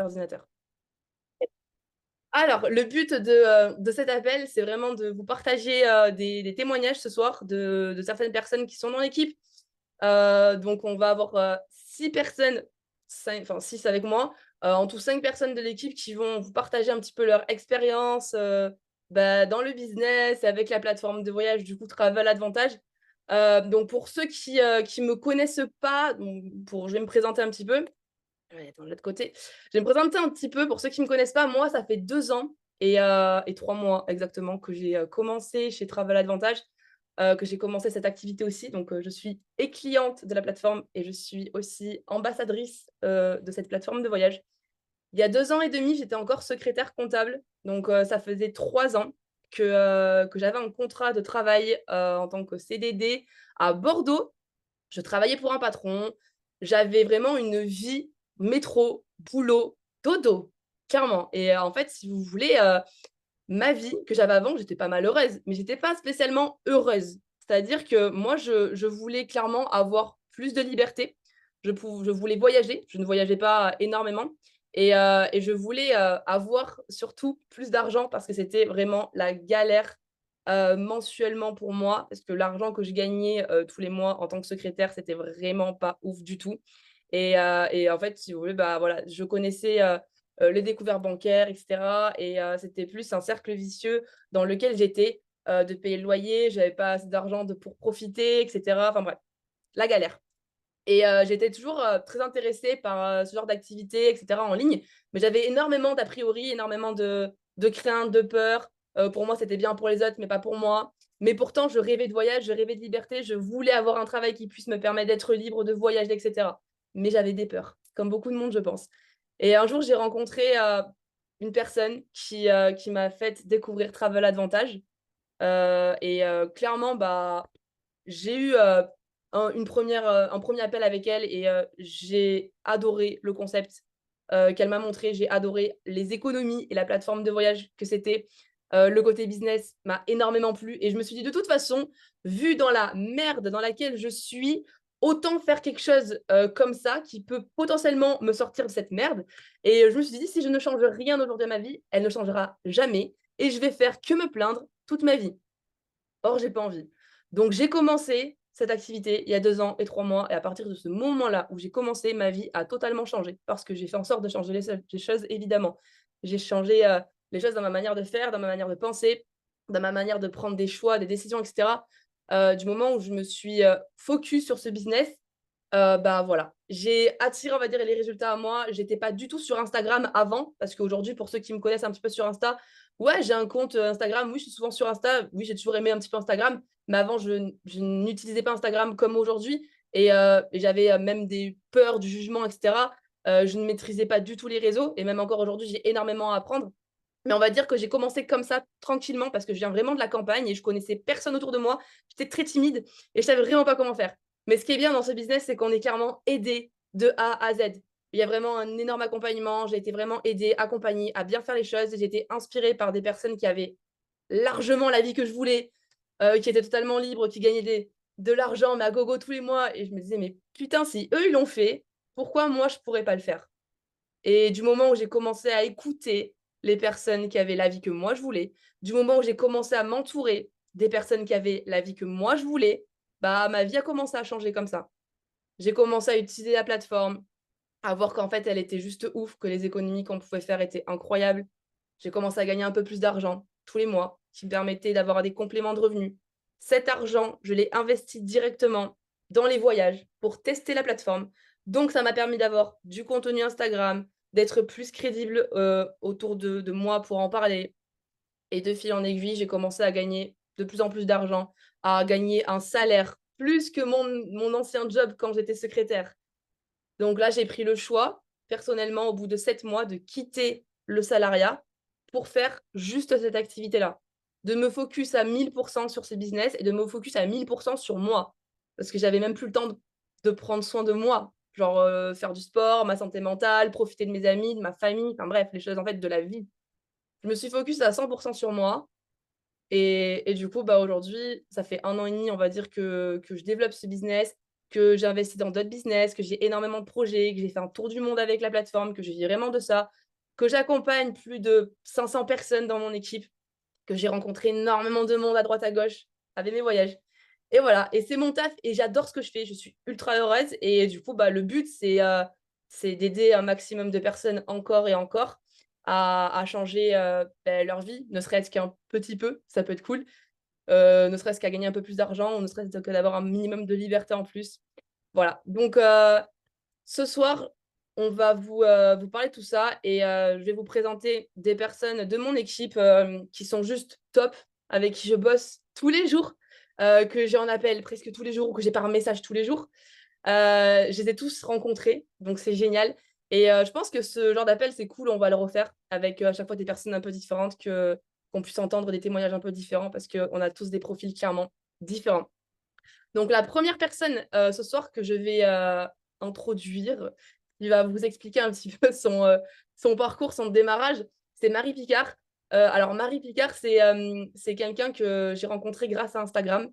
ordinateur. Alors, le but de cet appel, c'est vraiment de vous partager des témoignages ce soir de certaines personnes qui sont dans l'équipe. Donc, on va avoir 6 personnes, enfin 6 avec moi, en tout 5 personnes de l'équipe qui vont vous partager un petit peu leur expérience dans le business, avec la plateforme de voyage, du coup, Travel Advantage. Donc, pour ceux qui ne me connaissent pas, je vais me présenter un petit peu. Ouais, attends, de l'autre côté. Je vais me présenter un petit peu pour ceux qui ne me connaissent pas. Moi, ça fait 2 ans et 3 mois exactement que j'ai commencé chez Travel Advantage, que j'ai commencé cette activité aussi. Donc, je suis et cliente de la plateforme et je suis aussi ambassadrice de cette plateforme de voyage. Il y a 2 ans et demi, j'étais encore secrétaire comptable. Donc, ça faisait 3 ans que j'avais un contrat de travail en tant que CDD à Bordeaux. Je travaillais pour un patron, j'avais vraiment une vie métro, boulot, dodo, clairement. Et en fait, si vous voulez, ma vie que j'avais avant, j'étais pas malheureuse, mais j'étais pas spécialement heureuse. C'est-à-dire que moi, je voulais clairement avoir plus de liberté. Je voulais voyager, je ne voyageais pas énormément et je voulais, avoir surtout plus d'argent parce que c'était vraiment la galère, mensuellement pour moi. Parce que l'argent que je gagnais, tous les mois en tant que secrétaire, c'était vraiment pas ouf du tout et en fait, si vous voulez, bah, voilà, je connaissais, les découvertes bancaires et cetera et c'était plus un cercle vicieux dans lequel j'étais, de payer le loyer, j'avais pas assez d'argent pour profiter et cetera. Enfin bref, la galère et j'étais toujours, très intéressée par, ce genre d'activité et cetera en ligne, mais j'avais énormément d'a priori, énormément de craintes, de peurs. Pour moi, c'était bien pour les autres, mais pas pour moi. Mais pourtant, je rêvais de voyage, je rêvais de liberté, je voulais avoir un travail qui puisse me permettre d'être libre, de voyager et cetera. Mais j'avais des peurs, comme beaucoup de monde, je pense. Et un jour, j'ai rencontré, une personne qui m'a fait découvrir Travel Advantage, clairement, bah, j'ai eu, un premier appel avec elle et j'ai adoré le concept, qu'elle m'a montré. J'ai adoré les économies et la plateforme de voyage que c'était. Le côté business m'a énormément plu et je me suis dit: «De toute façon, vu dans la merde dans laquelle je suis, autant faire quelque chose, comme ça qui peut potentiellement me sortir de cette merde» et je me suis dit: «Si je ne change rien aujourd'hui à ma vie, elle ne changera jamais et je vais faire que me plaindre toute ma vie». Or, j'ai pas envie. Donc j'ai commencé cette activité il y a 2 ans et 3 mois et à partir de ce moment-là où j'ai commencé, ma vie a totalement changé parce que j'ai fait en sorte de changer les choses évidemment. J'ai changé, les choses dans ma manière de faire, dans ma manière de penser, dans ma manière de prendre des choix, des décisions et cetera. Du moment où je me suis, focus sur ce business, bah, voilà, j'ai attiré, on va dire, les résultats à moi. J'étais pas du tout sur Instagram avant, parce qu'aujourd'hui, pour ceux qui me connaissent un petit peu sur Insta, ouais, j'ai un compte, Instagram. Oui, je suis souvent sur Insta. Oui, j'ai toujours aimé un petit peu Instagram, mais avant, je n'utilisais pas Instagram comme aujourd'hui et j'avais, même des peurs du jugement et cetera. Je ne maîtrisais pas du tout les réseaux et même encore aujourd'hui, j'ai énormément à apprendre. Mais on va dire que j'ai commencé comme ça, tranquillement, parce que je viens vraiment de la campagne et je connaissais personne autour de moi. J'étais très timide et je savais vraiment pas comment faire. Mais ce qui est bien dans ce business, c'est qu'on est clairement aidé de A à Z. Il y a vraiment un énorme accompagnement. J'ai été vraiment aidée, accompagnée à bien faire les choses. J'ai été inspirée par des personnes qui avaient largement la vie que je voulais, qui étaient totalement libres, qui gagnaient de l'argent, mais à gogo tous les mois. Et je me disais, mais putain, si eux, ils l'ont fait, pourquoi moi, je pourrais pas le faire? Et du moment où j'ai commencé à écouter les personnes qui avaient la vie que moi je voulais, du moment où j'ai commencé à m'entourer des personnes qui avaient la vie que moi je voulais, bah, ma vie a commencé à changer comme ça. J'ai commencé à utiliser la plateforme, à voir qu'en fait elle était juste ouf, que les économies qu'on pouvait faire étaient incroyables. J'ai commencé à gagner un peu plus d'argent tous les mois, qui me permettait d'avoir des compléments de revenus. Cet argent, je l'ai investi directement dans les voyages pour tester la plateforme. Donc, ça m'a permis d'avoir du contenu Instagram, d'être plus crédible autour de moi pour en parler. Et de fil en aiguille, j'ai commencé à gagner de plus en plus d'argent, à gagner un salaire plus que mon ancien job quand j'étais secrétaire. Donc là, j'ai pris le choix, personnellement, au bout de 7 mois, de quitter le salariat pour faire juste cette activité-là. De me focus à 1000% sur ce business et de me focus à 1000% sur moi. Parce que j'avais même plus le temps de prendre soin de moi. Genre, faire du sport, ma santé mentale, profiter de mes amis, de ma famille, enfin bref, les choses en fait de la vie. Je me suis focus à 100% sur moi et du coup, bah, aujourd'hui, ça fait 1 an et demi, on va dire que je développe ce business. que j'ai investi dans d'autres business, que j'ai énormément de projets, que j'ai fait un tour du monde avec la plateforme, que je vis vraiment de ça, que j'accompagne plus de 500 personnes dans mon équipe, que j'ai rencontré énormément de monde à droite à gauche avec mes voyages. Et voilà, et c'est mon taf et j'adore ce que je fais. Je suis ultra heureuse et du coup, bah, le but, c'est d'aider un maximum de personnes encore et encore à changer leur vie, ne serait-ce qu'un petit peu, ça peut être cool, ne serait-ce qu'à gagner un peu plus d'argent ou ne serait-ce que d'avoir un minimum de liberté en plus. Voilà, donc ce soir, on va vous parler de tout ça et je vais vous présenter des personnes de mon équipe, qui sont juste top, avec qui je bosse tous les jours, que j'ai en appel presque tous les jours ou que j'ai par message tous les jours. Je les ai tous rencontrés, donc c'est génial et je pense que ce genre d'appel, c'est cool, on va le refaire avec, à chaque fois des personnes un peu différentes qu'on puisse entendre des témoignages un peu différents parce qu'on a tous des profils clairement différents. Donc la première personne, ce soir que je vais, introduire, qui va vous expliquer un petit peu son parcours, son démarrage, c'est Marie Picard. Alors Marie Picard, c'est quelqu'un que j'ai rencontré grâce à Instagram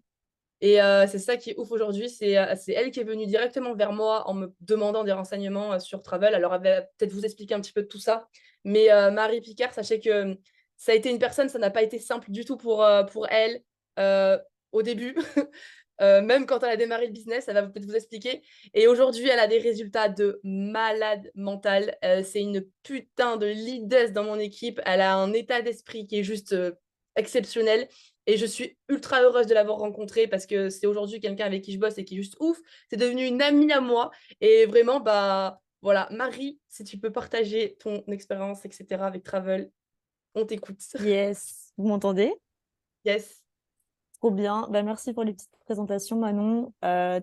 et c'est ça qui est ouf aujourd'hui, c'est elle qui est venue directement vers moi en me demandant des renseignements, sur Travel. Alors elle va peut-être vous expliquer un petit peu tout ça, mais Marie Picard, sachez que, ça a été une personne, ça n'a pas été simple du tout pour elle, au début. Même quand elle a démarré le business, elle va peut-être vous expliquer. Et aujourd'hui, elle a des résultats de malade mental. C'est une putain de leader dans mon équipe. Elle a un état d'esprit qui est juste exceptionnel. Et je suis ultra heureuse de l'avoir rencontrée parce que c'est aujourd'hui quelqu'un avec qui je bosse et qui est juste ouf. C'est devenu une amie à moi. Et vraiment, bah voilà, Marie, si tu peux partager ton expérience, etc. avec Travel, on t'écoute. Yes, vous m'entendez? Yes. Trop bien. Bah, merci pour les petites présentations, Manon.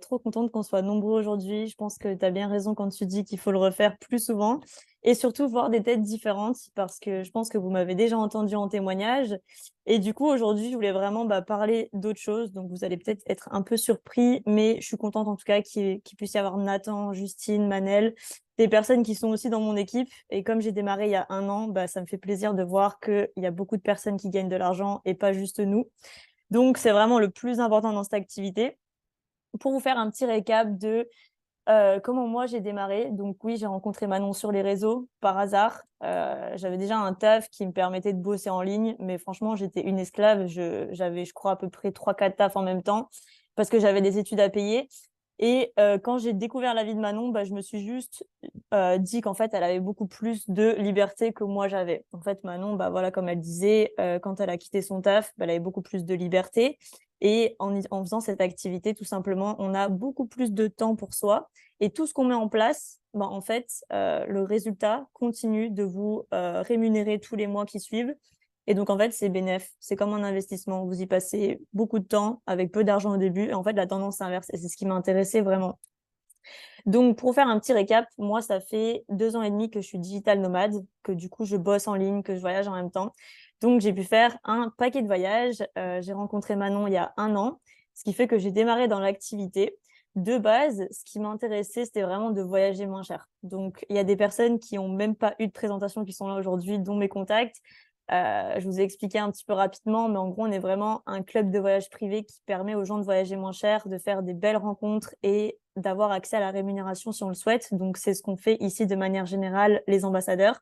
Trop contente qu'on soit nombreux aujourd'hui. Je pense que tu as bien raison quand tu dis qu'il faut le refaire plus souvent et surtout voir des têtes différentes parce que je pense que vous m'avez déjà entendu en témoignage. Et du coup, aujourd'hui, je voulais vraiment parler d'autre chose. Donc, vous allez peut-être être un peu surpris, mais je suis contente en tout cas qu'il puisse y avoir Nathan, Justine, Manel, des personnes qui sont aussi dans mon équipe. Et comme j'ai démarré il y a un an, ça me fait plaisir de voir qu'il y a beaucoup de personnes qui gagnent de l'argent et pas juste nous. Donc, c'est vraiment le plus important dans cette activité. Pour vous faire un petit récap de comment moi j'ai démarré. Donc oui, j'ai rencontré Manon sur les réseaux par hasard. J'avais déjà un taf qui me permettait de bosser en ligne, mais franchement, j'étais une esclave. J'avais, je crois, à peu près 3-4 tafs en même temps parce que j'avais des études à payer. Et quand j'ai découvert la vie de Manon, je me suis juste dit qu'en fait, elle avait beaucoup plus de liberté que moi j'avais. En fait, Manon, voilà, comme elle disait, quand elle a quitté son taf, elle avait beaucoup plus de liberté. Et en faisant cette activité, tout simplement, on a beaucoup plus de temps pour soi. Et tout ce qu'on met en place, en fait, le résultat continue de vous rémunérer tous les mois qui suivent. Et donc, en fait, c'est bénéf. C'est comme un investissement. Vous y passez beaucoup de temps avec peu d'argent au début. Et en fait, la tendance s'inverse. Et c'est ce qui m'a intéressé vraiment. Donc, pour faire un petit récap, moi, ça fait 2 ans et demi que je suis digital nomade, que du coup, je bosse en ligne, que je voyage en même temps. Donc, j'ai pu faire un paquet de voyages. J'ai rencontré Manon il y a un an, ce qui fait que j'ai démarré dans l'activité. De base, ce qui m'intéressait, c'était vraiment de voyager moins cher. Donc, il y a des personnes qui n'ont même pas eu de présentation qui sont là aujourd'hui, dont mes contacts. Je vous ai expliqué un petit peu rapidement, mais en gros, on est vraiment un club de voyage privé qui permet aux gens de voyager moins cher, de faire des belles rencontres et d'avoir accès à la rémunération si on le souhaite. Donc, c'est ce qu'on fait ici de manière générale, les ambassadeurs.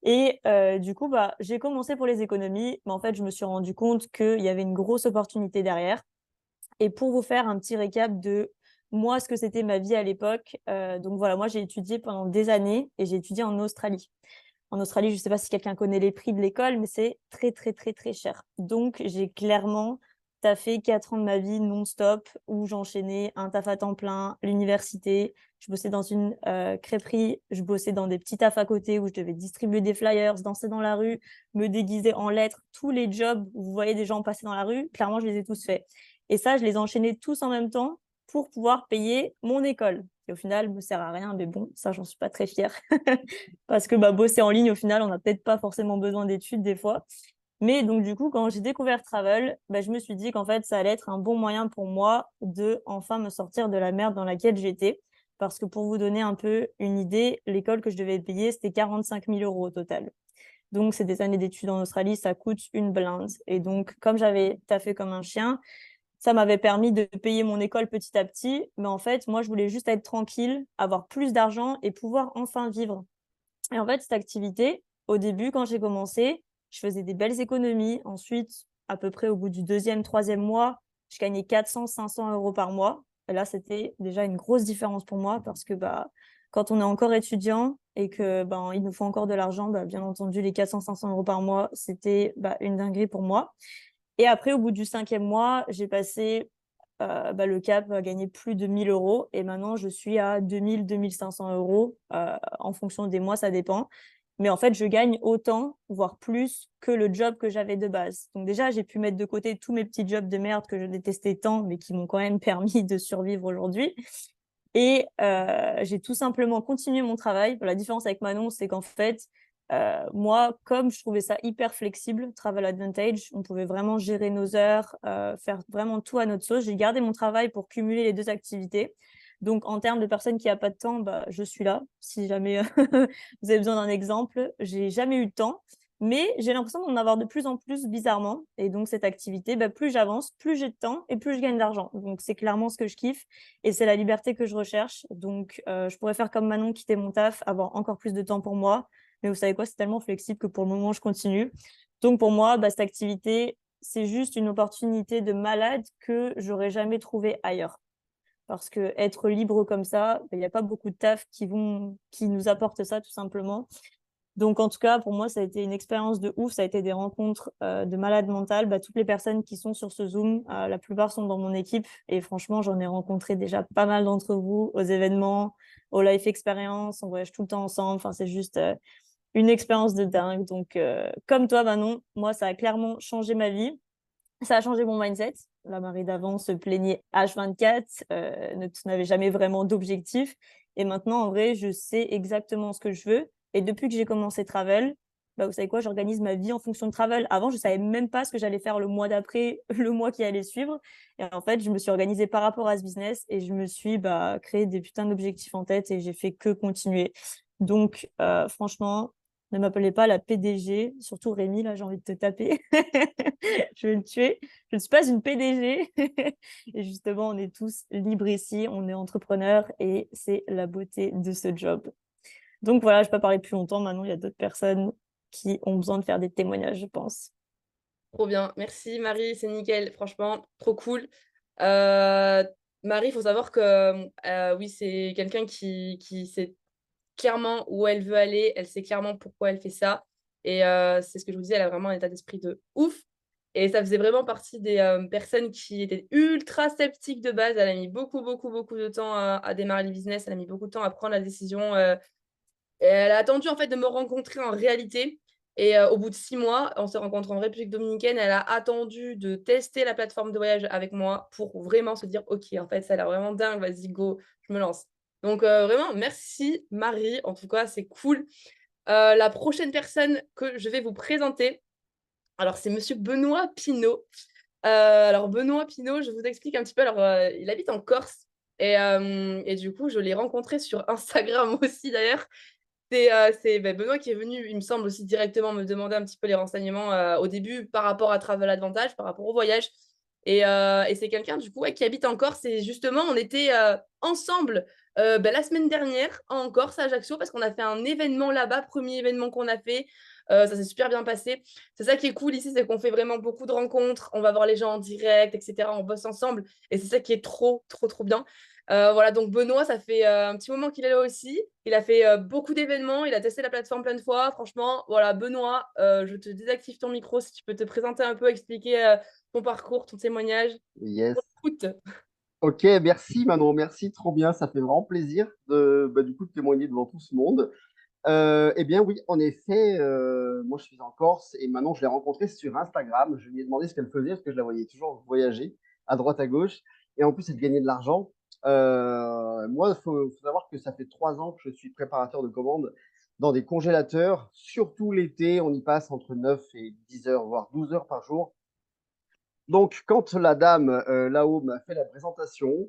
Et du coup, j'ai commencé pour les économies, mais en fait, je me suis rendu compte qu'il y avait une grosse opportunité derrière. Et pour vous faire un petit récap de moi, ce que c'était ma vie à l'époque, donc voilà, moi, j'ai étudié pendant des années et j'ai étudié en Australie. En Australie, je ne sais pas si quelqu'un connaît les prix de l'école, mais c'est très, très, très, très cher. Donc, j'ai clairement taffé 4 ans de ma vie non-stop où j'enchaînais un taf à temps plein, l'université. Je bossais dans une crêperie, je bossais dans des petits tafs à côté où je devais distribuer des flyers, danser dans la rue, me déguiser en lettres. Tous les jobs où vous voyez des gens passer dans la rue, clairement, je les ai tous faits. Et ça, je les enchaînais tous en même temps pour pouvoir payer mon école. Qui au final, ne me sert à rien, mais bon, ça, j'en suis pas très fière. Parce que bosser en ligne, au final, on n'a peut-être pas forcément besoin d'études des fois. Mais donc, du coup, quand j'ai découvert Travel, je me suis dit qu'en fait, ça allait être un bon moyen pour moi de enfin me sortir de la merde dans laquelle j'étais. Parce que pour vous donner un peu une idée, l'école que je devais payer, c'était 45 000 euros au total. Donc, c'est des années d'études en Australie, ça coûte une blinde. Et donc, comme j'avais taffé comme un chien, Ça m'avait permis de payer mon école petit à petit. Mais en fait, moi, je voulais juste être tranquille, avoir plus d'argent et pouvoir enfin vivre. Et en fait, cette activité, au début, quand j'ai commencé, je faisais des belles économies. Ensuite, à peu près au bout du deuxième, troisième mois, je gagnais 400, 500 euros par mois. Et là, c'était déjà une grosse différence pour moi parce que quand on est encore étudiant et que il nous faut encore de l'argent, bien entendu, les 400, 500 euros par mois, c'était une dinguerie pour moi. Et après, au bout du cinquième mois, j'ai passé le cap à gagner plus de 1000 euros. Et maintenant, je suis à 2000, 2500 euros. En fonction des mois, ça dépend. Mais en fait, je gagne autant, voire plus que le job que j'avais de base. Donc déjà, j'ai pu mettre de côté tous mes petits jobs de merde que je détestais tant, mais qui m'ont quand même permis de survivre aujourd'hui. Et j'ai tout simplement continué mon travail. La différence avec Manon, c'est qu'en fait, moi, comme je trouvais ça hyper flexible, Travel Advantage, on pouvait vraiment gérer nos heures, faire vraiment tout à notre sauce. J'ai gardé mon travail pour cumuler les deux activités. Donc, en termes de personnes qui n'ont pas de temps, je suis là. Si jamais vous avez besoin d'un exemple, j'ai jamais eu de temps. Mais j'ai l'impression d'en avoir de plus en plus bizarrement. Et donc, cette activité, plus j'avance, plus j'ai de temps et plus je gagne d'argent. Donc, c'est clairement ce que je kiffe et c'est la liberté que je recherche. Donc, je pourrais faire comme Manon, quitter mon taf, avoir encore plus de temps pour moi. Mais vous savez quoi, c'est tellement flexible que pour le moment, je continue. Donc, pour moi, cette activité, c'est juste une opportunité de malade que j'aurais jamais trouvée ailleurs. Parce que être libre comme ça, il n'y a pas beaucoup de taf qui nous apportent ça, tout simplement. Donc, en tout cas, pour moi, ça a été une expérience de ouf. Ça a été des rencontres de malade mental. Toutes les personnes qui sont sur ce Zoom, la plupart sont dans mon équipe. Et franchement, j'en ai rencontré déjà pas mal d'entre vous aux événements, aux life experience. On voyage tout le temps ensemble. Enfin, c'est juste une expérience de dingue. Donc, comme toi, Manon, moi, ça a clairement changé ma vie. Ça a changé mon mindset. La Marie d'avant se plaignait H24, n'avait jamais vraiment d'objectif. Et maintenant, en vrai, je sais exactement ce que je veux. Et depuis que j'ai commencé Travel, vous savez quoi, j'organise ma vie en fonction de Travel. Avant, je savais même pas ce que j'allais faire le mois d'après, le mois qui allait suivre. Et en fait, je me suis organisée par rapport à ce business et je me suis créé des putains d'objectifs en tête et j'ai fait que continuer. Donc, franchement, ne m'appelez pas la PDG, surtout Rémi, là, j'ai envie de te taper. Je vais le tuer. Je ne suis pas une PDG. Et justement, on est tous libres ici, on est entrepreneurs et c'est la beauté de ce job. Donc voilà, je ne vais pas parler plus longtemps. Maintenant, il y a d'autres personnes qui ont besoin de faire des témoignages, je pense. Trop bien. Merci Marie, c'est nickel. Franchement, trop cool. Euh, Marie, il faut savoir que oui, c'est quelqu'un qui sait clairement où elle veut aller. Elle sait clairement pourquoi elle fait ça. Et c'est ce que je vous disais, elle a vraiment un état d'esprit de ouf. Et ça faisait vraiment partie des personnes qui étaient ultra sceptiques de base. Elle a mis beaucoup, beaucoup, beaucoup de temps à démarrer le business. Elle a mis beaucoup de temps à prendre la décision. Et elle a attendu en fait de me rencontrer en réalité. Et au bout de 6 mois, on s'est rencontrés en République dominicaine. Elle a attendu de tester la plateforme de voyage avec moi pour vraiment se dire, OK, en fait, ça a l'air vraiment dingue, vas-y, go, je me lance. Donc vraiment, merci Marie. En tout cas, c'est cool. La prochaine personne que je vais vous présenter, alors c'est Monsieur Benoît Pinault. Alors Benoît Pinault, je vous explique un petit peu. Alors, il habite en Corse. Et du coup, je l'ai rencontré sur Instagram aussi d'ailleurs. C'est Benoît qui est venu, il me semble, aussi directement me demander un petit peu les renseignements au début par rapport à Travel Advantage, par rapport au voyage. Et c'est quelqu'un, du coup, ouais, qui habite en Corse. Et justement, on était ensemble la semaine dernière en Corse, à Ajaccio, parce qu'on a fait un événement là-bas, premier événement qu'on a fait. Ça s'est super bien passé. C'est ça qui est cool ici, c'est qu'on fait vraiment beaucoup de rencontres. On va voir les gens en direct, etc. On bosse ensemble. Et c'est ça qui est trop, trop, trop bien. Voilà, donc Benoît, ça fait un petit moment qu'il est là aussi. Il a fait beaucoup d'événements, il a testé la plateforme plein de fois. Franchement, voilà, Benoît, je te désactive ton micro si tu peux te présenter un peu, expliquer ton parcours, ton témoignage. Yes. Écoute, Ok, merci Manon, merci, trop bien, ça fait vraiment plaisir du coup de témoigner devant tout ce monde. Eh bien oui, en effet, moi je suis en Corse et Manon je l'ai rencontrée sur Instagram. Je lui ai demandé ce qu'elle faisait parce que je la voyais toujours voyager à droite à gauche et en plus elle gagnait de l'argent. Moi, faut savoir que ça fait 3 ans que je suis préparateur de commandes dans des congélateurs, surtout l'été, on y passe entre 9 et 10 heures, voire 12 heures par jour. Donc, quand la dame là-haut m'a fait la présentation,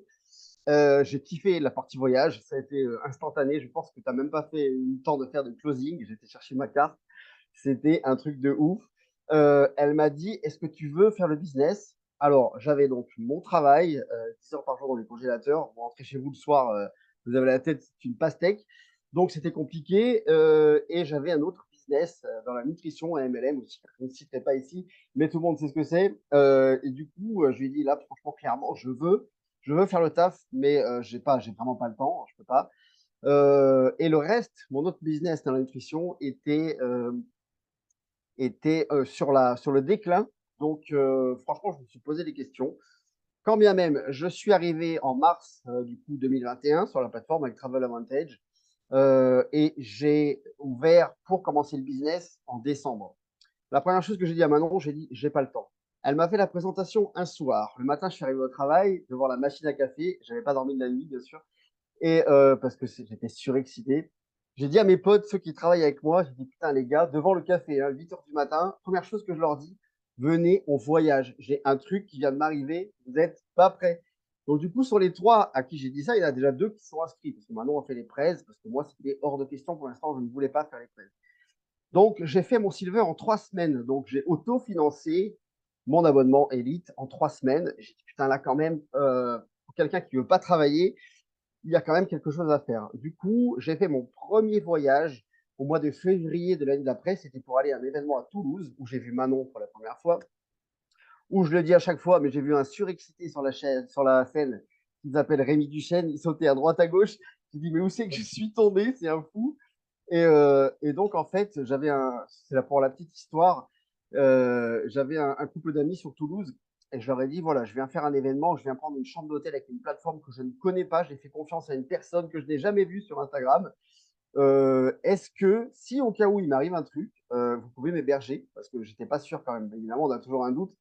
j'ai kiffé la partie voyage. Ça a été instantané. Je pense que tu n'as même pas fait le temps de faire de closing. J'étais chercher ma carte. C'était un truc de ouf. Elle m'a dit, est-ce que tu veux faire le business? Alors, j'avais donc mon travail, 10 heures par jour dans les congélateurs. Vous rentrez chez vous le soir, vous avez la tête, c'est une pastèque. Donc, c'était compliqué. Et j'avais un autre business dans la nutrition, un MLM aussi. Je ne citerai pas ici, mais tout le monde sait ce que c'est. Et du coup, je lui ai dit, là, franchement, clairement, je veux faire le taf, mais j'ai vraiment pas le temps, je peux pas. Et le reste, mon autre business dans la nutrition était sur le déclin. Donc, franchement, je me suis posé des questions. Quand bien même, je suis arrivé en mars du coup 2021 sur la plateforme avec Travel Advantage et j'ai ouvert pour commencer le business en décembre. La première chose que j'ai dit à Manon, j'ai dit, j'ai pas le temps. Elle m'a fait la présentation un soir. Le matin, je suis arrivé au travail devant la machine à café. J'avais pas dormi de la nuit, bien sûr. Et parce que j'étais surexcité. J'ai dit à mes potes, ceux qui travaillent avec moi, j'ai dit, putain, les gars, devant le café, hein, 8 heures du matin, première chose que je leur dis, venez, on voyage. J'ai un truc qui vient de m'arriver, vous n'êtes pas prêts. Donc, du coup, sur les 3 à qui j'ai dit ça, il y en a déjà 2 qui sont inscrits. Parce que maintenant, on fait les prêts, parce que moi, c'était hors de question. Pour l'instant, je ne voulais pas faire les prêts. Donc, j'ai fait mon silver en 3 semaines. Donc, j'ai auto-financé mon abonnement Elite en 3 semaines. J'ai dit, putain, là, quand même, pour quelqu'un qui ne veut pas travailler, il y a quand même quelque chose à faire. Du coup, j'ai fait mon premier voyage au mois de février de l'année d'après. C'était pour aller à un événement à Toulouse où j'ai vu Manon pour la première fois. Où je le dis à chaque fois, mais j'ai vu un surexcité sur la scène qui s'appelle Rémi Duchesne. Il sautait à droite à gauche. Je dis, mais où c'est que je suis tombé? C'est un fou. Et donc, en fait, c'est là pour la petite histoire, j'avais un couple d'amis sur Toulouse et je leur ai dit, voilà, je viens faire un événement, je viens prendre une chambre d'hôtel avec une plateforme que je ne connais pas, j'ai fait confiance à une personne que je n'ai jamais vue sur Instagram. Est-ce que, si au cas où il m'arrive un truc, vous pouvez m'héberger? Parce que j'étais pas sûr quand même, évidemment, on a toujours un doute.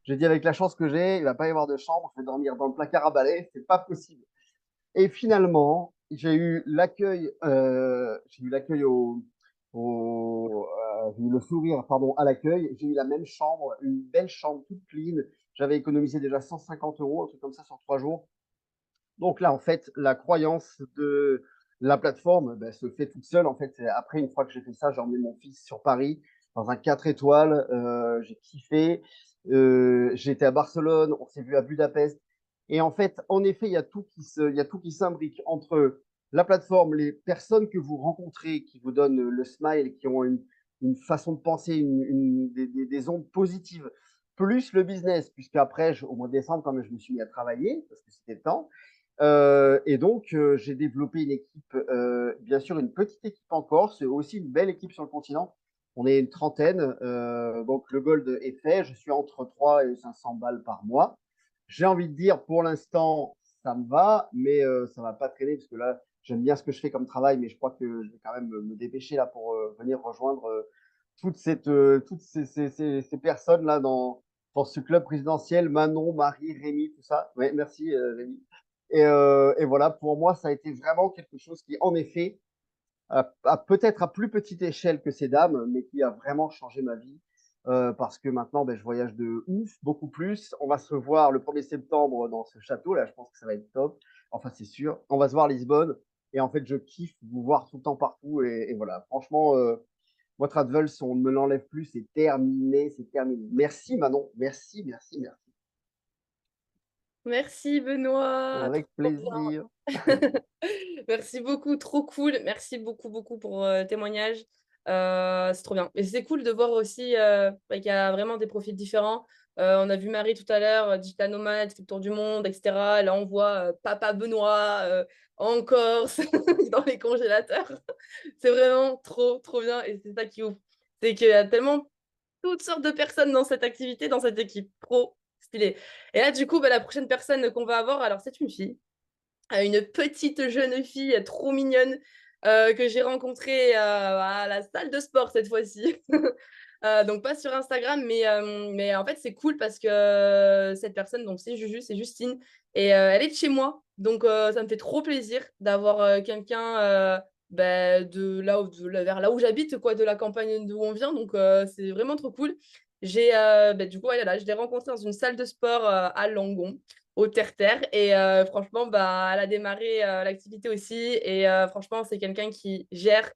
J'ai dit, avec la chance que j'ai, il va pas y avoir de chambre, je vais dormir dans le placard à balai, c'est pas possible. Et finalement, j'ai eu l'accueil j'ai eu le sourire, pardon, à l'accueil. J'ai eu la même chambre, une belle chambre toute clean. J'avais économisé déjà 150 euros, un truc comme ça sur 3 jours. Donc là, en fait, la croyance de la plateforme ben, se fait toute seule. En fait, après, une fois que j'ai fait ça, j'ai emmené mon fils sur Paris dans un 4 étoiles. J'ai kiffé. J'ai été à Barcelone, on s'est vu à Budapest. Et en fait, en effet, il y a tout qui s'imbrique entre la plateforme, les personnes que vous rencontrez, qui vous donnent le smile, qui ont une façon de penser, des ondes positives, plus le business, puisque après, au mois de décembre, quand même, je me suis mis à travailler, parce que c'était le temps. Et donc, j'ai développé une équipe, bien sûr, une petite équipe en Corse, aussi une belle équipe sur le continent. On est une trentaine, donc le gold est fait. Je suis entre 3 et 500 balles par mois. J'ai envie de dire, pour l'instant, ça me va, mais ça ne va pas traîner parce que là, j'aime bien ce que je fais comme travail, mais je crois que je vais quand même me dépêcher là pour venir rejoindre toutes ces personnes-là dans ce club présidentiel. Manon, Marie, Rémi, tout ça. Ouais, merci Rémi. Et voilà, pour moi, ça a été vraiment quelque chose qui, en effet, peut-être à plus petite échelle que ces dames, mais qui a vraiment changé ma vie. Parce que maintenant, ben, je voyage de ouf, beaucoup plus. On va se voir le 1er septembre dans ce château. Là, je pense que ça va être top. Enfin, c'est sûr. On va se voir à Lisbonne. Et en fait, je kiffe vous voir tout le temps partout. Et voilà, franchement, moi, Travels, on ne me l'enlève plus. C'est terminé, c'est terminé. Merci Manon. Merci, merci, merci. Merci Benoît, Avec trop bien. plaisir. Merci beaucoup, trop cool. Merci beaucoup, beaucoup pour le témoignage. C'est trop bien. Et c'est cool de voir aussi qu'il y a vraiment des profils différents. On a vu Marie tout à l'heure, digital nomade, fait le tour du monde, etc. Là, on voit papa Benoît en Corse, dans les congélateurs. C'est vraiment trop, trop bien. Et c'est ça qui est ouf. C'est qu'il y a tellement toutes sortes de personnes dans cette activité, dans cette équipe. Trop stylé. Et là, du coup, la prochaine personne qu'on va avoir, alors c'est une fille, une petite jeune fille trop mignonne que j'ai rencontrée à la salle de sport cette fois-ci. Donc pas sur Instagram, mais en fait c'est cool parce que cette personne, donc c'est Juju, c'est Justine, et elle est de chez moi. Donc ça me fait trop plaisir d'avoir quelqu'un vers là où j'habite, quoi, de la campagne d'où on vient. Donc c'est vraiment trop cool. Du coup, voilà, je l'ai rencontrée dans une salle de sport à Langon au terre-terre. Et franchement, elle a démarré l'activité aussi. Et franchement, c'est quelqu'un qui gère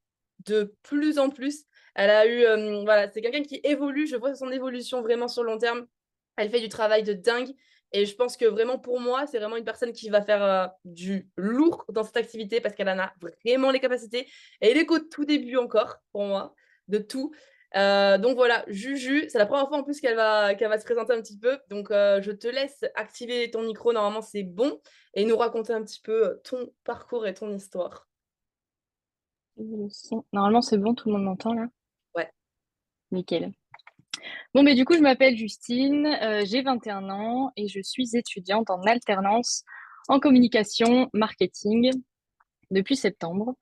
de plus en plus. Elle a eu, voilà, c'est quelqu'un qui évolue. Je vois son évolution vraiment sur le long terme. Elle fait du travail de dingue et je pense que vraiment pour moi, c'est vraiment une personne qui va faire, du lourd dans cette activité parce qu'elle en a vraiment les capacités et elle est qu'au tout début encore pour moi, de tout. Donc voilà, Juju, c'est la première fois en plus qu'elle va se présenter un petit peu donc je te laisse activer ton micro, normalement c'est bon et nous raconter un petit peu, ton parcours et ton histoire. Le son. Normalement, c'est bon, tout le monde m'entend là? Ouais. Nickel. Bon, mais du coup, je m'appelle Justine, j'ai 21 ans et je suis étudiante en alternance en communication marketing depuis septembre.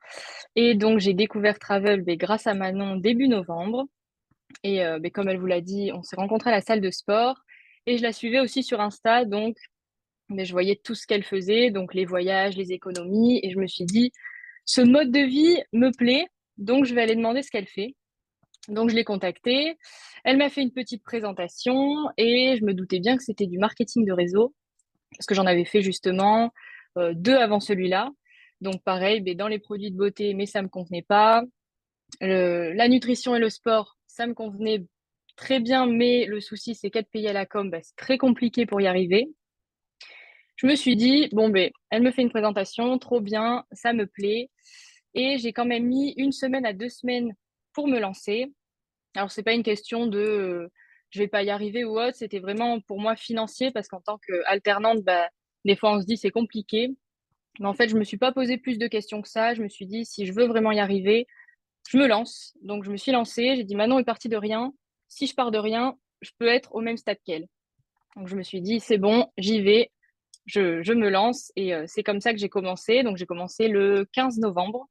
Et donc, j'ai découvert Travel grâce à Manon début novembre. Et comme elle vous l'a dit, on s'est rencontrés à la salle de sport et je la suivais aussi sur Insta. Donc, je voyais tout ce qu'elle faisait, donc les voyages, les économies. Et je me suis dit, ce mode de vie me plaît, donc je vais aller demander ce qu'elle fait. Donc, je l'ai contactée. Elle m'a fait une petite présentation et je me doutais bien que c'était du marketing de réseau parce que j'en avais fait justement 2 avant celui-là. Donc, pareil, dans les produits de beauté, mais ça me convenait pas. La nutrition et le sport, ça me convenait très bien, mais le souci, c'est qu'être payé à la com, c'est très compliqué pour y arriver. Je me suis dit, bon, elle me fait une présentation, trop bien, ça me plaît. Et j'ai quand même mis 1 semaine à 2 semaines pour me lancer. Alors, c'est pas une question de je vais pas y arriver ou autre, c'était vraiment pour moi financier parce qu'en tant qu'alternante, des fois on se dit c'est compliqué. Mais en fait, je me suis pas posé plus de questions que ça. Je me suis dit, si je veux vraiment y arriver, je me lance. Donc, je me suis lancée. J'ai dit, Manon est partie de rien. Si je pars de rien, je peux être au même stade qu'elle. Donc, je me suis dit, c'est bon, j'y vais. Je me lance. Et c'est comme ça que j'ai commencé. Donc, j'ai commencé le 15 novembre.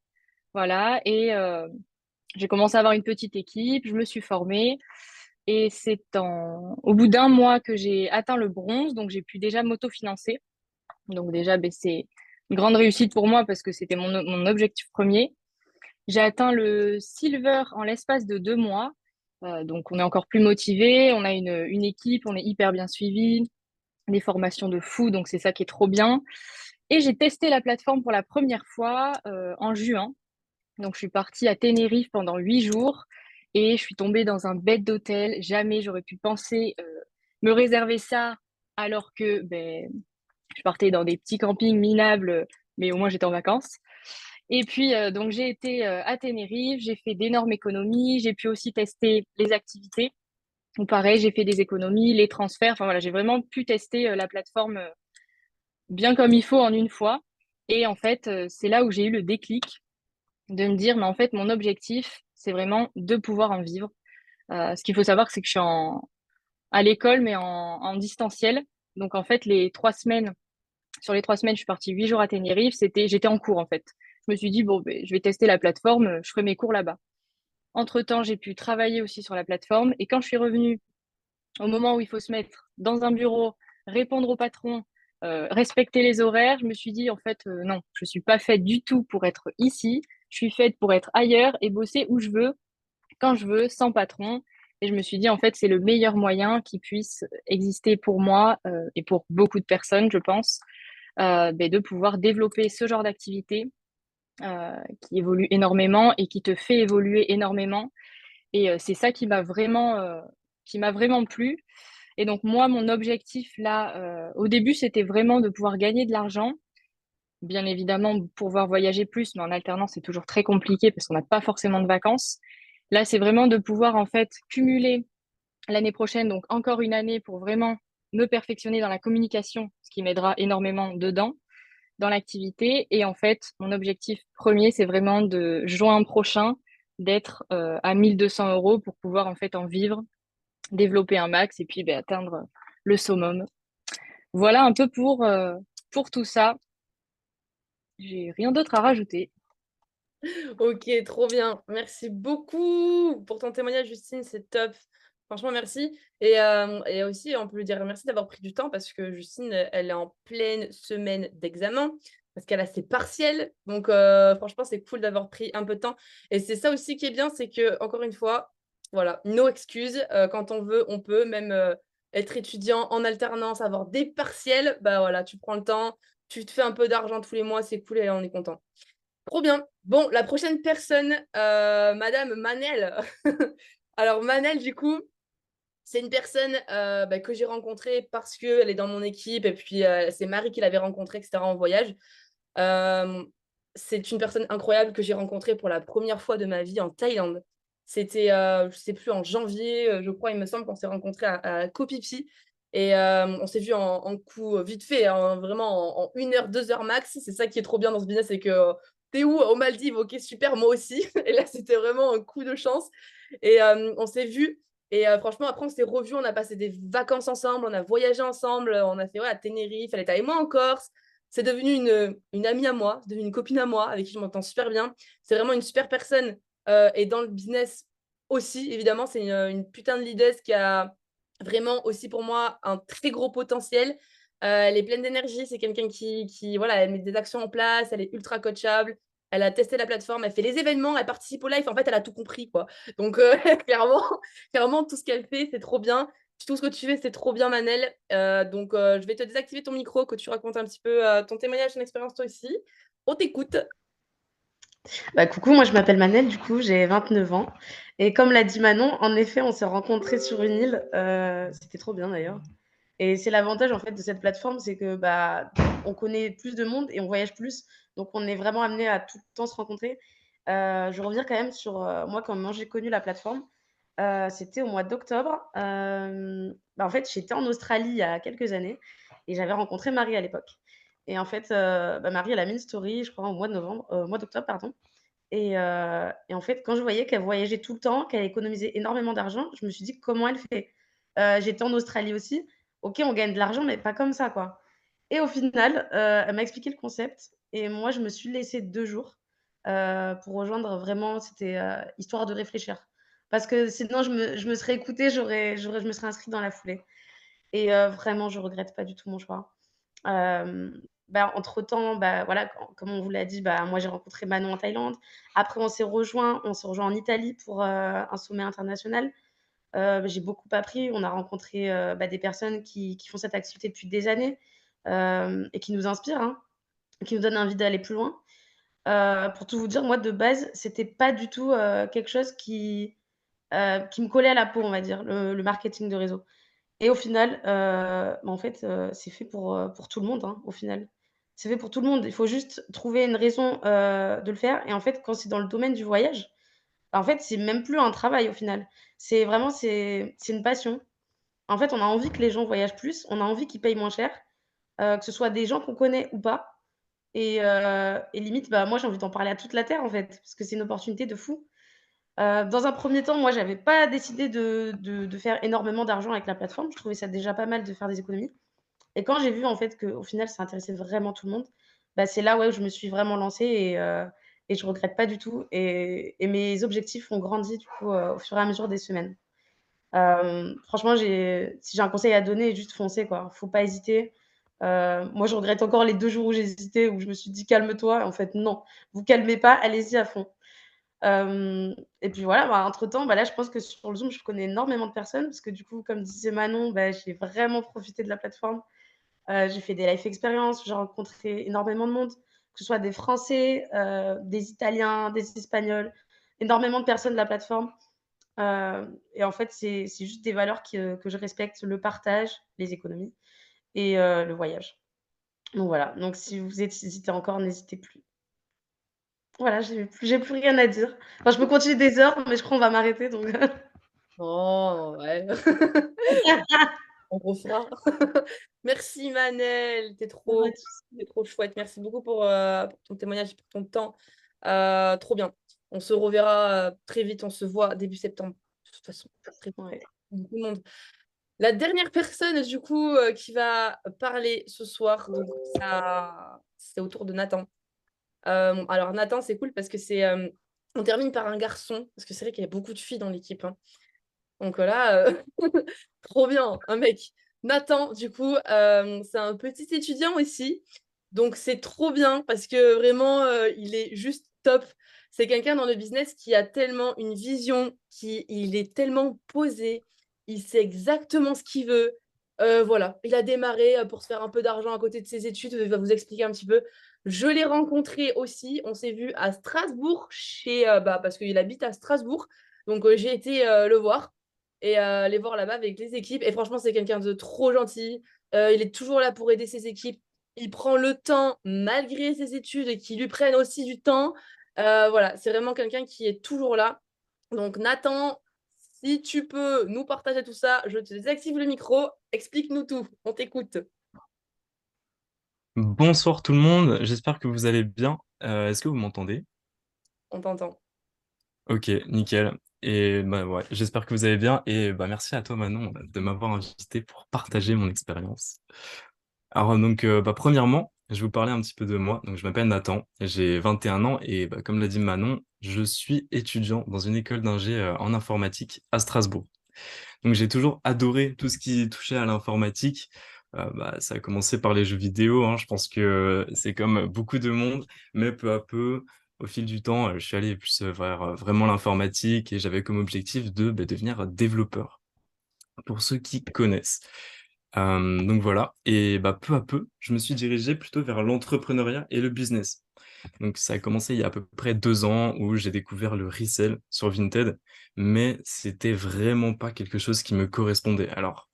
Voilà. Et j'ai commencé à avoir une petite équipe. Je me suis formée. Et c'est au bout d'1 mois que j'ai atteint le bronze. Donc, j'ai pu déjà m'autofinancer. Donc, déjà, c'est une grande réussite pour moi parce que c'était mon objectif premier. J'ai atteint le silver en l'espace de 2 mois. Donc, on est encore plus motivé. On a une équipe, on est hyper bien suivi, des formations de fou. Donc, c'est ça qui est trop bien. Et j'ai testé la plateforme pour la première fois en juin. Donc, je suis partie à Tenerife pendant 8 jours et je suis tombée dans un bed d'hôtel. Jamais j'aurais pu penser me réserver ça alors que je partais dans des petits campings minables, mais au moins j'étais en vacances. Et puis, donc, j'ai été à Tenerife, j'ai fait d'énormes économies, j'ai pu aussi tester les activités. Donc, pareil, j'ai fait des économies, les transferts. Enfin, voilà, j'ai vraiment pu tester la plateforme bien comme il faut en une fois. Et en fait, c'est là où j'ai eu le déclic de me dire, mais en fait, mon objectif, c'est vraiment de pouvoir en vivre. Ce qu'il faut savoir, c'est que je suis à l'école, mais en distanciel. Donc, en fait, sur les 3 semaines, je suis partie 8 jours à Tenerife. J'étais en cours, en fait. Je me suis dit, bon, je vais tester la plateforme, je ferai mes cours là-bas. Entre-temps, j'ai pu travailler aussi sur la plateforme. Et quand je suis revenue, au moment où il faut se mettre dans un bureau, répondre au patron, respecter les horaires, je me suis dit, en fait, non, je ne suis pas faite du tout pour être ici. Je suis faite pour être ailleurs et bosser où je veux, quand je veux, sans patron. Et je me suis dit, en fait, c'est le meilleur moyen qui puisse exister pour moi et pour beaucoup de personnes, je pense, de pouvoir développer ce genre d'activité qui évolue énormément et qui te fait évoluer énormément. Et c'est ça qui m'a vraiment plu. Et donc moi, mon objectif là, au début, c'était vraiment de pouvoir gagner de l'argent. Bien évidemment, pouvoir voyager plus, mais en alternance, c'est toujours très compliqué parce qu'on n'a pas forcément de vacances. Là, c'est vraiment de pouvoir en fait cumuler l'année prochaine, donc encore une année pour vraiment me perfectionner dans la communication, ce qui m'aidera énormément dedans dans l'activité. Et en fait, mon objectif premier, c'est vraiment de juin prochain d'être à 1 200 euros pour pouvoir en fait en vivre, développer un max et puis atteindre le summum. Voilà un peu pour tout ça. J'ai rien d'autre à rajouter. OK, trop bien. Merci beaucoup pour ton témoignage, Justine, c'est top. Franchement, merci et aussi, on peut lui dire merci d'avoir pris du temps parce que Justine, elle est en pleine semaine d'examen, parce qu'elle a ses partiels. Donc franchement, c'est cool d'avoir pris un peu de temps et c'est ça aussi qui est bien, c'est que encore une fois, voilà, no excuses, quand on veut, on peut. Même, être étudiant en alternance, avoir des partiels, bah, voilà, tu prends le temps, tu te fais un peu d'argent tous les mois, c'est cool et on est content. Trop bien. Bon, la prochaine personne, madame Manel. Alors Manel, du coup, c'est une personne que j'ai rencontrée parce qu'elle est dans mon équipe et puis c'est Marie qui l'avait rencontrée, etc. en voyage. C'est une personne incroyable que j'ai rencontrée pour la première fois de ma vie en Thaïlande. C'était, je sais plus, en janvier, je crois, il me semble qu'on s'est rencontrés à Koh Phi Phi et on s'est vu en coup vite fait, hein, vraiment en 1 heure, 2 heures max. C'est ça qui est trop bien dans ce business, c'est que t'es où? Aux Maldives, ok, super, moi aussi. Et là, c'était vraiment un coup de chance. Et on s'est vu. Et franchement, après, on s'est revus, on a passé des vacances ensemble, on a voyagé ensemble, on a fait à Tenerife, elle était avec moi en Corse. C'est devenu une amie à moi, c'est devenu une copine à moi, avec qui je m'entends super bien. C'est vraiment une super personne. Et dans le business aussi, évidemment, c'est une putain de leader qui a vraiment aussi pour moi un très gros potentiel. Elle est pleine d'énergie, c'est quelqu'un qui, voilà, elle met des actions en place, elle est ultra coachable, elle a testé la plateforme, elle fait les événements, elle participe au live, en fait, elle a tout compris, quoi. Donc, clairement, tout ce qu'elle fait, c'est trop bien. Tout ce que tu fais, c'est trop bien, Manel. Donc, je vais te désactiver ton micro, que tu racontes un petit peu ton témoignage, ton expérience, toi aussi. On t'écoute. Bah, coucou, moi je m'appelle Manel, du coup j'ai 29 ans. Et comme l'a dit Manon, en effet, on s'est rencontrés sur une île. C'était trop bien d'ailleurs. Et c'est l'avantage en fait de cette plateforme, c'est que bah, on connaît plus de monde et on voyage plus. Donc on est vraiment amené à tout le temps se rencontrer. Je reviens quand même sur moi, comment j'ai connu la plateforme. C'était au mois d'octobre. Bah, en fait, j'étais en Australie il y a quelques années et j'avais rencontré Marie à l'époque. Et en fait, bah, Marie, elle a mis une story, je crois, au mois de novembre, au mois d'octobre, pardon. Et en fait, quand je voyais qu'elle voyageait tout le temps, qu'elle économisait énormément d'argent, je me suis dit: «Comment elle fait?» J'étais en Australie aussi. OK, on gagne de l'argent, mais pas comme ça, quoi. Et au final, elle m'a expliqué le concept et moi, je me suis laissée 2 jours, pour rejoindre vraiment c'était, histoire de réfléchir. Parce que sinon je me serais écoutée, je me serais inscrite dans la foulée et vraiment, je regrette pas du tout mon choix. Bah, entre-temps, bah, voilà, comme on vous l'a dit, bah, moi, j'ai rencontré Manon en Thaïlande. Après, on s'est rejoint en Italie pour, un sommet international. J'ai beaucoup appris. On a rencontré, bah, des personnes qui font cette activité depuis des années, et qui nous inspirent, hein, qui nous donnent envie d'aller plus loin. Pour tout vous dire, moi, de base, c'était pas du tout, quelque chose qui me collait à la peau, on va dire, le marketing de réseau. Et au final, bah, en fait, c'est fait pour tout le monde, hein, au final. C'est fait pour tout le monde. Il faut juste trouver une raison, de le faire et en fait, quand c'est dans le domaine du voyage, bah, en fait, c'est même plus un travail au final. C'est vraiment c'est une passion. En fait, on a envie que les gens voyagent plus, on a envie qu'ils payent moins cher, que ce soit des gens qu'on connaît ou pas et limite, bah, moi, j'ai envie d'en parler à toute la terre, en fait, parce que c'est une opportunité de fou. Dans un premier temps, moi, j'avais pas décidé de faire énormément d'argent avec la plateforme. Je trouvais ça déjà pas mal de faire des économies et quand j'ai vu, en fait, qu'au final, ça intéressait vraiment tout le monde, bah, c'est là, ouais, où je me suis vraiment lancée et je regrette pas du tout et mes objectifs ont grandi, du coup, au fur et à mesure des semaines. Franchement, si j'ai un conseil à donner, juste foncez, quoi. Faut pas hésiter. Moi, je regrette encore les 2 jours où j'ai hésité, où je me suis dit: «Calme-toi». En fait, non, vous calmez pas, allez-y à fond. Et puis voilà, bah, entre-temps, bah, là, je pense que sur le Zoom, je connais énormément de personnes parce que du coup, comme disait Manon, bah, j'ai vraiment profité de la plateforme. J'ai fait des life expériences, j'ai rencontré énormément de monde, que ce soit des Français, des Italiens, des Espagnols, énormément de personnes de la plateforme. Et en fait, c'est juste des valeurs que je respecte, le partage, les économies et le voyage. Donc voilà, donc si vous hésitez encore, n'hésitez plus. Voilà, j'ai plus rien à dire. Enfin, je peux continuer des heures, mais je crois qu'on va m'arrêter donc Oh, ouais. On refera. Merci, Manel. T'es trop chouette. Merci beaucoup pour ton témoignage et pour ton temps. Trop bien. On se reverra très vite. On se voit début septembre. De toute façon, très Ouais. beaucoup de monde. La dernière personne, du coup, qui va parler ce soir, donc ça, c'est au tour de Nathan. Alors, Nathan, c'est cool parce que on termine par un garçon, parce que c'est vrai qu'il y a beaucoup de filles dans l'équipe, hein. Donc là, trop bien, un mec. Nathan, du coup, c'est un petit étudiant aussi. Donc c'est trop bien parce que vraiment, il est juste top. C'est quelqu'un dans le business qui a tellement une vision, il est tellement posé, il sait exactement ce qu'il veut. Voilà, il a démarré pour se faire un peu d'argent à côté de ses études. Il va vous expliquer un petit peu. Je l'ai rencontré aussi. On s'est vu à Strasbourg parce qu'il habite à Strasbourg. Donc j'ai été le voir. et les voir là-bas avec les équipes. Et franchement, c'est quelqu'un de trop gentil. Il est toujours là pour aider ses équipes. Il prend le temps, malgré ses études, et qui lui prennent aussi du temps. Voilà, c'est vraiment quelqu'un qui est toujours là. Donc, Nathan, si tu peux nous partager tout ça, je te désactive le micro. Explique-nous tout. On t'écoute. Bonsoir tout le monde, j'espère que vous allez bien. Est-ce que vous m'entendez? On t'entend. Ok, nickel. Et bah ouais, j'espère que vous allez bien et bah merci à toi Manon de m'avoir invité pour partager mon expérience. Alors donc bah, premièrement, je vais vous parler un petit peu de moi. Donc je m'appelle Nathan, j'ai 21 ans et bah, comme l'a dit Manon, je suis étudiant dans une école d'ingé en informatique à Strasbourg. Donc j'ai toujours adoré tout ce qui touchait à l'informatique. Bah, ça a commencé par les jeux vidéo, hein. Je pense que c'est comme beaucoup de monde, mais peu à peu, au fil du temps, je suis allé plus vers vraiment l'informatique et j'avais comme objectif de bah, devenir développeur, pour ceux qui connaissent. Donc voilà, et bah, peu à peu, je me suis dirigé plutôt vers l'entrepreneuriat et le business. Donc ça a commencé il y a à peu près 2 ans où j'ai découvert le resell sur Vinted, mais c'était vraiment pas quelque chose qui me correspondait. Alors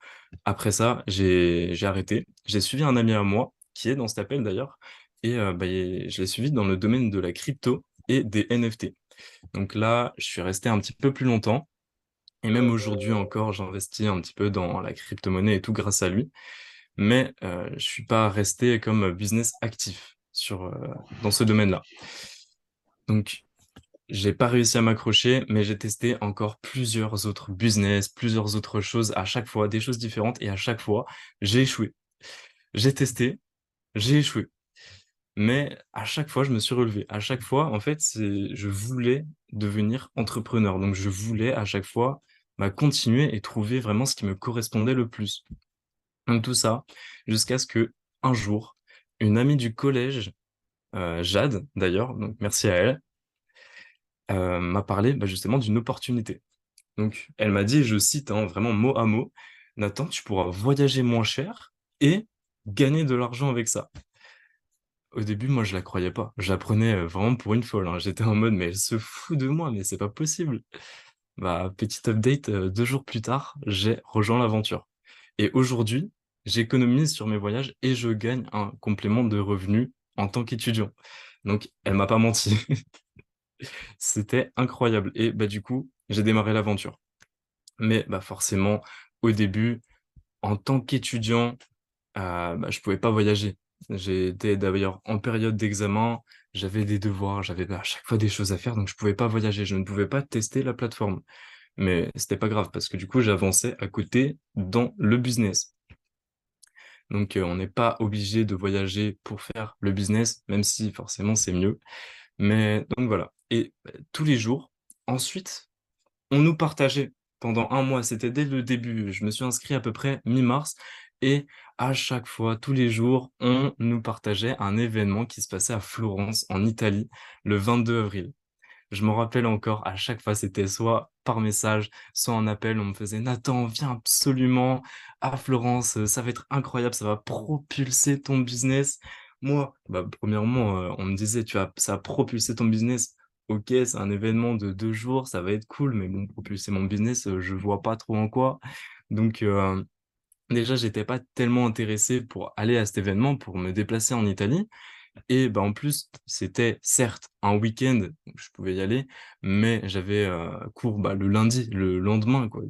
après ça, j'ai arrêté. J'ai suivi un ami à moi qui est dans cet appel d'ailleurs, et bah, je l'ai suivi dans le domaine de la crypto et des NFT. Donc là, je suis resté un petit peu plus longtemps. Et même aujourd'hui encore, j'investis un petit peu dans la crypto-monnaie et tout grâce à lui. Mais je suis pas resté comme business actif dans ce domaine-là. Donc, j'ai pas réussi à m'accrocher, mais j'ai testé encore plusieurs autres business, plusieurs autres choses à chaque fois, des choses différentes, et à chaque fois, j'ai échoué. J'ai testé, j'ai échoué. Mais à chaque fois, je me suis relevé. À chaque fois, en fait, je voulais devenir entrepreneur. Donc, je voulais à chaque fois continuer et trouver vraiment ce qui me correspondait le plus. Donc, tout ça, jusqu'à ce que un jour, une amie du collège, Jade d'ailleurs, donc merci à elle, m'a parlé justement d'une opportunité. Donc, elle m'a dit, je cite hein, vraiment mot à mot, Nathan, tu pourras voyager moins cher et gagner de l'argent avec ça. Au début, moi, je la croyais pas. Je la prenais vraiment pour une folle, hein. J'étais en mode, mais elle se fout de moi, mais c'est pas possible. Bah, petit update, 2 jours plus tard, j'ai rejoint l'aventure. Et aujourd'hui, j'économise sur mes voyages et je gagne un complément de revenus en tant qu'étudiant. Donc, elle m'a pas menti. C'était incroyable. Et bah, du coup, j'ai démarré l'aventure. Mais bah, forcément, au début, en tant qu'étudiant, je pouvais pas voyager. J'étais d'ailleurs en période d'examen, j'avais des devoirs, j'avais à chaque fois des choses à faire, donc je pouvais pas voyager, je ne pouvais pas tester la plateforme. Mais c'était pas grave parce que du coup, j'avançais à côté dans le business. Donc, on n'est pas obligé de voyager pour faire le business, même si forcément c'est mieux. Mais donc voilà. Et tous les jours, ensuite, on nous partageait pendant un mois. C'était dès le début. Je me suis inscrit à peu près mi-mars. Et à chaque fois, tous les jours, on nous partageait un événement qui se passait à Florence, en Italie, le 22 avril. Je me rappelle encore, à chaque fois, c'était soit par message, soit en appel, on me faisait Nathan, viens absolument à Florence, ça va être incroyable, ça va propulser ton business. Moi, premièrement, on me disait, ça va propulser ton business. Ok, c'est un événement de 2 jours, ça va être cool, mais bon, propulser mon business, je vois pas trop en quoi. Donc, déjà, j'étais pas tellement intéressé pour aller à cet événement, pour me déplacer en Italie. Et en plus, c'était certes un week-end, donc je pouvais y aller, mais j'avais cours le lundi, le lendemain, quoi.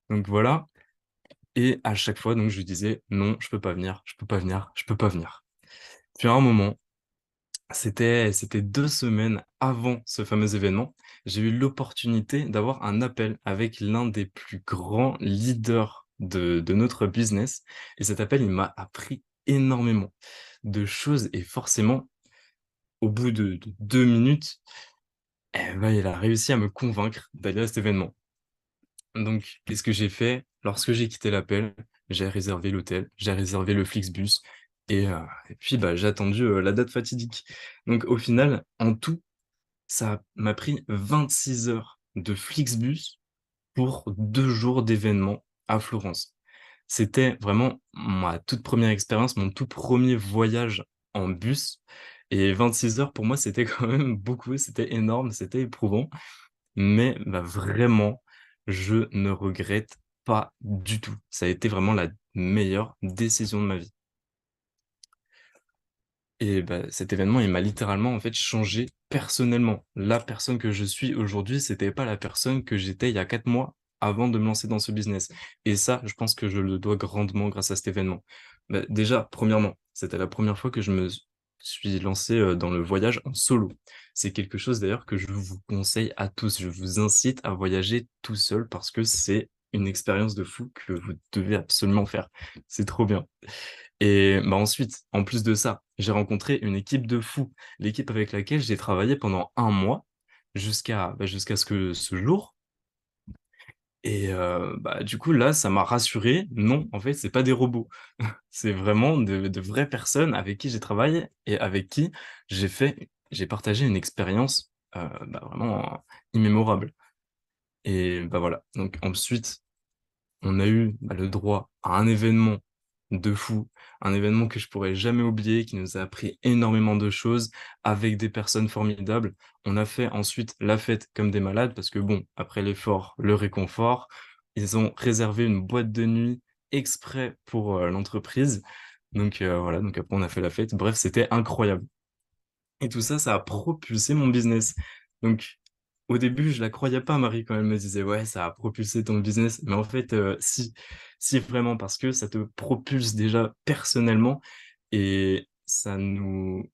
Donc voilà. Et à chaque fois, donc je lui disais non, je peux pas venir, je peux pas venir, je peux pas venir. Puis à un moment, c'était 2 semaines avant ce fameux événement, j'ai eu l'opportunité d'avoir un appel avec l'un des plus grands leaders de notre business. Et cet appel, il m'a appris énormément de choses et forcément, au bout de 2 minutes, il a réussi à me convaincre d'aller à cet événement. Donc, qu'est-ce que j'ai fait? Lorsque j'ai quitté l'appel, j'ai réservé l'hôtel, j'ai réservé le Flixbus et puis j'ai attendu la date fatidique. Donc, au final, en tout, ça m'a pris 26 heures de Flixbus pour 2 jours d'événement à Florence. C'était vraiment ma toute première expérience, mon tout premier voyage en bus. Et 26 heures, pour moi, c'était quand même beaucoup, c'était énorme, c'était éprouvant. Mais vraiment, je ne regrette pas du tout. Ça a été vraiment la meilleure décision de ma vie. Et bah, cet événement, il m'a littéralement en fait changé personnellement. La personne que je suis aujourd'hui, c'était pas la personne que j'étais il y a 4 mois avant de me lancer dans ce business. Et ça, je pense que je le dois grandement grâce à cet événement. Bah, déjà, premièrement, c'était la première fois que je me suis lancé dans le voyage en solo. C'est quelque chose d'ailleurs que je vous conseille à tous. Je vous incite à voyager tout seul parce que c'est une expérience de fou que vous devez absolument faire. C'est trop bien. Et bah, ensuite, en plus de ça, j'ai rencontré une équipe de fous, l'équipe avec laquelle j'ai travaillé pendant 1 mois jusqu'à ce jour. Et bah, du coup, là, ça m'a rassuré. Non, en fait, c'est pas des robots. C'est vraiment de vraies personnes avec qui j'ai travaillé et avec qui j'ai partagé une expérience bah, vraiment immémorable. Et bah voilà. Donc ensuite, on a eu bah, le droit à un événement de fou, un événement que je pourrais jamais oublier, qui nous a appris énormément de choses avec des personnes formidables. On a fait ensuite la fête comme des malades parce que bon, après l'effort, le réconfort, ils ont réservé une boîte de nuit exprès pour l'entreprise. Donc voilà, donc après on a fait la fête. Bref, c'était incroyable. Et tout ça, ça a propulsé mon business. Donc, au début, je la croyais pas, Marie, quand elle me disait, ouais, ça a propulsé ton business. Mais en fait, si vraiment, parce que ça te propulse déjà personnellement et ça nous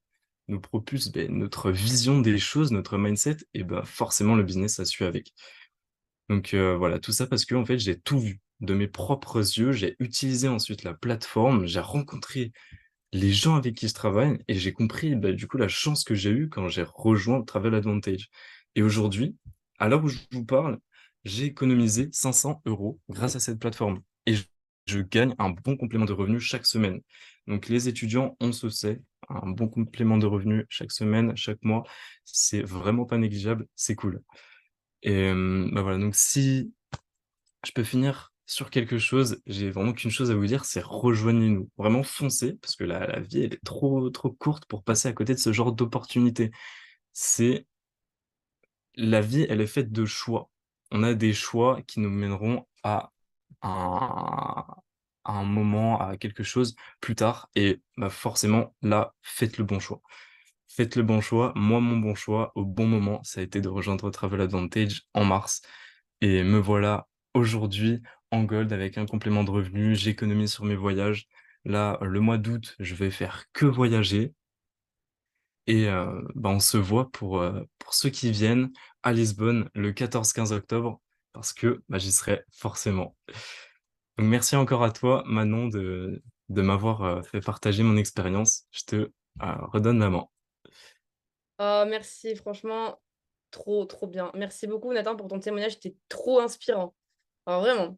propulse ben, notre vision des choses, notre mindset, et ben forcément, le business, ça suit avec. Donc voilà, tout ça parce que en fait, j'ai tout vu de mes propres yeux. J'ai utilisé ensuite la plateforme, j'ai rencontré les gens avec qui je travaille et j'ai compris bah, du coup la chance que j'ai eue quand j'ai rejoint Travel Advantage. Et aujourd'hui, à l'heure où je vous parle, j'ai économisé 500 euros grâce à cette plateforme et je gagne un bon complément de revenus chaque semaine. Donc les étudiants, on se sait, un bon complément de revenus chaque semaine, chaque mois, c'est vraiment pas négligeable, c'est cool. Et bah voilà, donc si je peux finir sur quelque chose. J'ai vraiment qu'une chose à vous dire, c'est rejoignez-nous. Vraiment foncez, parce que la vie, elle est trop, trop courte pour passer à côté de ce genre d'opportunité. C'est, la vie, elle est faite de choix. On a des choix qui nous mèneront un, à un moment, à quelque chose plus tard. Et bah, forcément, là, faites le bon choix. Faites le bon choix. Moi, mon bon choix, au bon moment, ça a été de rejoindre Travel Advantage en mars. Et me voilà aujourd'hui en gold avec un complément de revenu. J'économise sur mes voyages. Là, le mois d'août, je vais faire que voyager. Et bah, on se voit pour ceux qui viennent à Lisbonne le 14-15 octobre, parce que bah, j'y serai forcément. Donc merci encore à toi, Manon, de m'avoir fait partager mon expérience. Je te redonne la main. Oh, merci, franchement, trop, trop bien. Merci beaucoup, Nathan, pour ton témoignage. C'était trop inspirant. Alors, vraiment,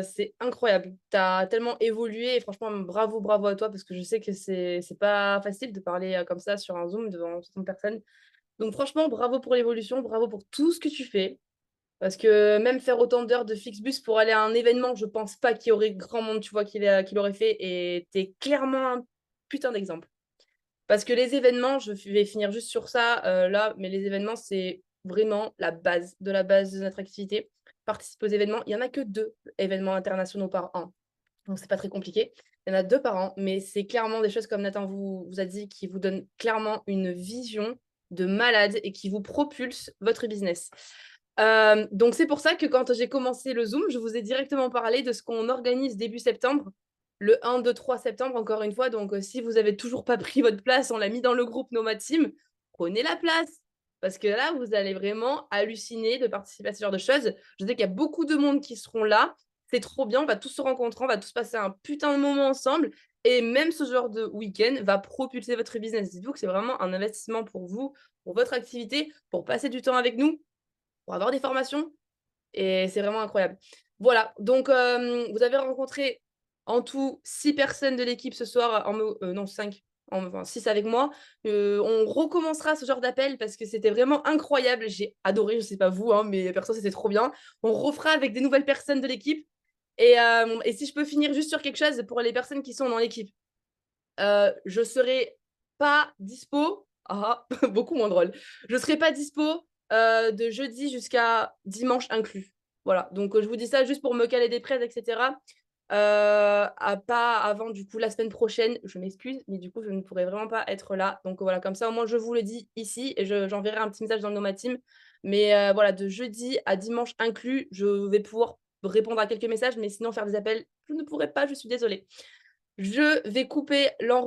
c'est incroyable. Tu as tellement évolué et franchement, bravo, bravo à toi parce que je sais que c'est pas facile de parler comme ça sur un Zoom devant 60 personnes. Donc, franchement, bravo pour l'évolution, bravo pour tout ce que tu fais. Parce que même faire autant d'heures de Flixbus pour aller à un événement, je pense pas qu'il y aurait grand monde, tu vois, qui l'aurait fait. Et tu es clairement un putain d'exemple. Parce que les événements, je vais finir juste sur ça là, mais les événements, c'est vraiment la base de notre activité. Participer aux événements, il n'y en a que 2 événements internationaux par an. Donc, c'est pas très compliqué. Il y en a 2 par an, mais c'est clairement des choses, comme Nathan vous a dit, qui vous donnent clairement une vision de malade et qui vous propulse votre business. Donc, c'est pour ça que quand j'ai commencé le Zoom, je vous ai directement parlé de ce qu'on organise début septembre, le 1, 2, 3 septembre, encore une fois. Donc, si vous n'avez toujours pas pris votre place, on l'a mis dans le groupe Nomad Team, prenez la place. Parce que là, vous allez vraiment halluciner de participer à ce genre de choses. Je sais qu'il y a beaucoup de monde qui seront là. C'est trop bien, on va tous se rencontrer, on va tous passer un putain de moment ensemble. Et même ce genre de week-end va propulser votre business. Dites-vous que c'est vraiment un investissement pour vous, pour votre activité, pour passer du temps avec nous, pour avoir des formations. Et c'est vraiment incroyable. Voilà, donc vous avez rencontré en tout 6 personnes de l'équipe ce soir, non 5, enfin 6 avec moi. On recommencera ce genre d'appel parce que c'était vraiment incroyable. J'ai adoré, je ne sais pas vous, hein, mais perso c'était trop bien. On refera avec des nouvelles personnes de l'équipe. Et si je peux finir juste sur quelque chose pour les personnes qui sont dans l'équipe. Je serai pas dispo, beaucoup moins drôle. Je serai pas dispo de jeudi jusqu'à dimanche inclus. Voilà, donc je vous dis ça juste pour me caler des prêts, etc. Pas avant du coup la semaine prochaine, je m'excuse, mais du coup je ne pourrai vraiment pas être là. Donc voilà, comme ça au moins je vous le dis ici et j'enverrai un petit message dans le Noma Team. Mais voilà, de jeudi à dimanche inclus, je vais pouvoir répondre à quelques messages, mais sinon faire des appels, je ne pourrai pas, je suis désolée. Je vais couper l'enregistrement.